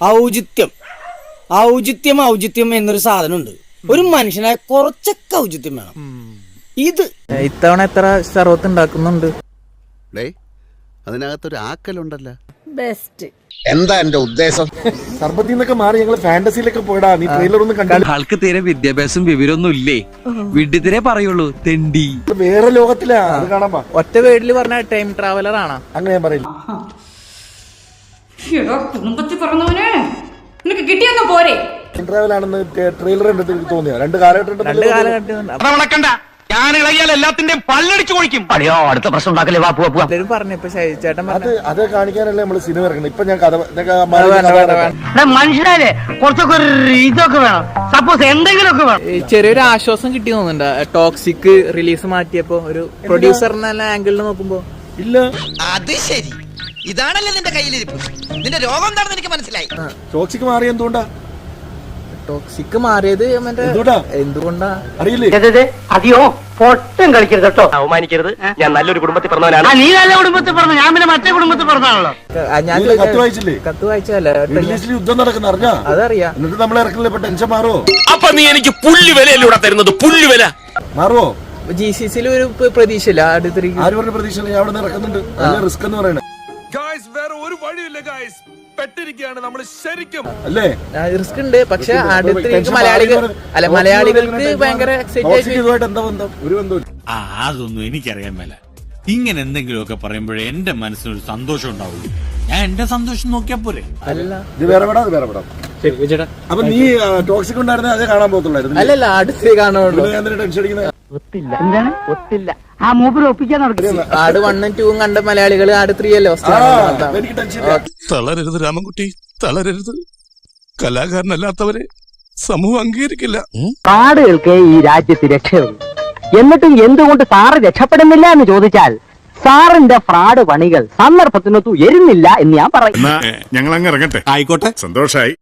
ഔചിത്യം എന്നൊരു സാധനമുണ്ട്. ഒരു മനുഷ്യനായ കുറച്ചൊക്കെ ഔചിത്യം വേണം. ഇത് ഇത്തവണ എത്ര സർവത്ത് ഉണ്ടാക്കുന്നുണ്ട്? അതിനകത്തൊരു ആക്കലുണ്ടല്ലോ. ബെസ്റ്റ്. എന്താ എന്റെ ഉദ്ദേശം? സർബത്തിൽ നിന്നൊക്കെ മാറി ഞങ്ങള് ഫാന്റസിയിലൊക്കെ പോയിടാ. നീ ട്രെയിലർ ഒന്നും കണ്ടില്ല? ആൾക്ക് തീരെ വിദ്യാഭ്യാസം വിവരമൊന്നും ഇല്ലേ, വിഡ്ഢിത്തിരെ പറയുള്ളൂ, തെണ്ടി. വേറെ ലോകത്തിലാ അത് കാണാൻ. ഒറ്റ വേർഡിൽ പറഞ്ഞ ടൈം ട്രാവലർ ആണ്. അങ്ങനെ ഞാൻ പറയില്ല. കുടുംബത്തിൽ പറഞ്ഞവനെ നിനക്ക് കിട്ടിയൊക്കെ പോരെ. ടൈം ട്രാവൽ ആണെന്ന് ട്രെയിലർ കണ്ടിട്ട് തോന്നിയോ? രണ്ട് കാലഘട്ടം അടുത്ത പ്രശ്നം ഉണ്ടാക്കല്ലേ. പറഞ്ഞു ഇപ്പൊ ചേട്ടൻ അത് കാണിക്കാനല്ലേ നമ്മള് സിനിമ ഇറങ്ങുന്നത്. ഇപ്പൊ ഞാൻ മനുഷ്യരെ കുറച്ചൊക്കെ ഇതൊക്കെ വേണം, സപ്പോസ് എന്തെങ്കിലുമൊക്കെ വേണം. ചെറിയൊരു ആശ്വാസം കിട്ടി തോന്നുന്നുണ്ട് ടോക്സിക് റിലീസ് മാറ്റിയപ്പോ. ഒരു പ്രൊഡ്യൂസർ എന്ന ആംഗിളിൽ നോക്കുമ്പോ ഇല്ല. അത് ശരി, ഇതാണല്ലേ നിന്റെ കയ്യിലിരിപ്പ്. നിന്റെ രോഗം എന്താണെന്ന് എനിക്ക് മനസ്സിലായി. ടോക്സിക് മാറിയ എന്തുകൊണ്ടാ? ടോക്സിക് മാറിയത് എന്തുകൊണ്ടാ അറിയില്ലേ? അതെയോ പൊട്ടും കളിക്കരുത് കേട്ടോ, അവമാനിക്കരുത്. ഞാൻ നല്ലൊരു കുടുംബത്തിൽ പറഞ്ഞവനാണ്. നീ നല്ല കുടുംബത്തിൽ പറഞ്ഞു, ഞാൻ പിന്നെ മറ്റേ കുടുംബത്തിൽ പറഞ്ഞാണല്ലോ. ഞാൻ കത്ത് വായിച്ചില്ലേ? കത്ത് വായിച്ചല്ല, യുദ്ധം നടക്കുന്ന അറിഞ്ഞാ? അതറിയാം. എന്നിട്ട് നമ്മളെ ഇറക്കലില്ല. ടെൻഷൻ മാറുമോ? അപ്പൊ നീ എനിക്ക് പുല്ലുവിലൂടെ തരുന്നത്, പുല്ലുവില മാറുമോ? GCC ഒരു പ്രതീക്ഷ ഇല്ല. അടുത്തിരിക്കും. ആര് പറഞ്ഞ പ്രതീക്ഷ? ഞാൻ അവിടെ നിന്ന് ഇറക്കുന്നുണ്ട്. റിസ്ക് എന്ന് പറയണേ. വേറെ ഒരു വഴിയില്ല ഗായ്സ്, പെട്ടിരിക്കുകയാണ് നമ്മൾ ശരിക്കും. അല്ലേ റിസ്ക് ഉണ്ട്. പക്ഷെ അടുത്തിരിക്കും മലയാളികൾക്ക് ഭയങ്കര എന്താ ബന്ധം? ഒരു ബന്ധവും. അതൊന്നും എനിക്കറിയാൻ മേല. ഇങ്ങനെ എന്തെങ്കിലുമൊക്കെ പറയുമ്പോഴേ എന്റെ മനസ്സിനൊരു സന്തോഷം ഉണ്ടാവുള്ളൂ. ഞാൻ എന്റെ സന്തോഷം നോക്കിയാ പോരെ. അല്ല ഇത് വേറെ പടാം, അത് വേറെ പടാം. അപ്പൊ നീ ടോക്സിക് ഉണ്ടായിരുന്നെ അതേ കാണാൻ പോകത്തുള്ളായിരുന്നു. അല്ലല്ല, അടുത്ത് കാണുള്ളൂ. ടെൻഷൻ അടിക്കുന്നത് ഒത്തില്ല. ആ മൂപ്പര് ഒപ്പിക്കാൻ നടക്കും. ആട് 1 ഉം 2 ഉം കണ്ട മലയാളികള് ആട് 3 അല്ലേ? എനിക്ക് ടെൻഷൻ. തളരരുത് രാമൻകുട്ടി, തളരരുത്. കലാകാരനല്ലാത്തവരെ സമൂഹം അംഗീകരിക്കില്ല. കാടുകൾക്ക് ഈ രാജ്യത്ത് രക്ഷയുള്ളൂ. എന്നിട്ടും എന്തുകൊണ്ട് സാറ് രക്ഷപ്പെടുന്നില്ല എന്ന് ചോദിച്ചാൽ സാറിന്റെ ഫ്രാഡ് പണികൾ സന്ദർഭത്തിനൊത്തു എരുന്നില്ല എന്ന് ഞാൻ പറയും. ഞങ്ങൾ അങ്ങ് ഇറങ്ങട്ടെ. ആയിക്കോട്ടെ, സന്തോഷായി.